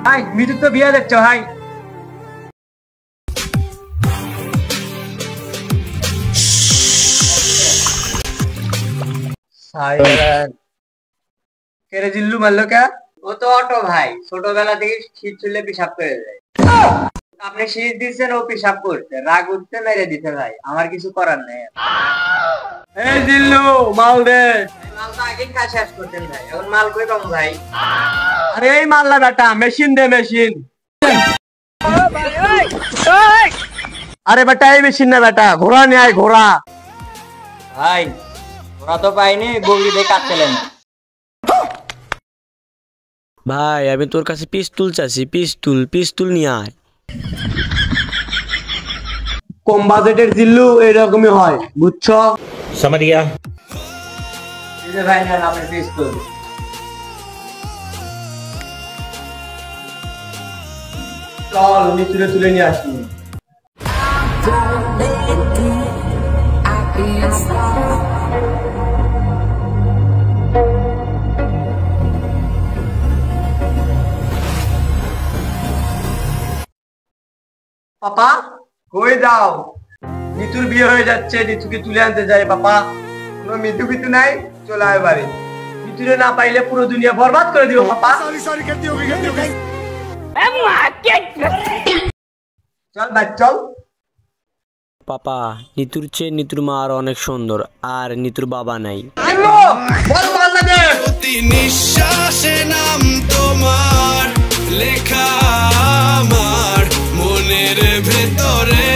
ভাই মিঠু তো বিয়ে দেখছো ভাই। কেরে জিল্লু মারলো কে? ও তো অটো ভাই, ছোটবেলা থেকে শীত চুলে পেশাব করে যায়। আপনি শীত দিচ্ছেন, ও পেশাব করছে, রাগ উঠতে মেরে দিতে ভাই, আমার কিছু করার নেই। এই জিল্লু মাল দে। মাল তো আগে খা শেষ করতেন ভাই, এখন মাল কই পাবো ভাই? আরে এই মাল না বেটা, মেশিন দে মেশিন। আরে বেটা এই মেশিন না বেটা, ঘোড়া নিয়ে আয় ঘোড়া। ভাই ঘোড়া তো পাইনি, বগি দিয়ে কাটছিলেন। ভাই আমি তোর কাছে পিস্তুল চাচ্ছি, পিস্তুল নিয়ে আয়। কম বাজেটের জিল্লু এরকমই হয়, বুঝছো? समझ गया। এই যে ভাই নেন আপনার পিস্তুল। চল নিচুরে তুলে নিয়ে আসি। পাপা কই যাও? মিতুর বিয়ে হয়ে যাচ্ছে, নিতুকে তুলে আনতে যাই। পাপা কোনো মিতু বিতু নাই, চলে আয় বাড়ি। মিতুরে না পাইলে পুরো দুনিয়া বরবাদ করে দিও পাপা। চল ভাই চল। পাপা নিতুর চেয়ে নিতুর মা আর অনেক সুন্দর, আর নিতুর বাবা নাই। প্রতি নিঃশ্বাসে নাম তোমার লেখা আমার মনের ভেতরে।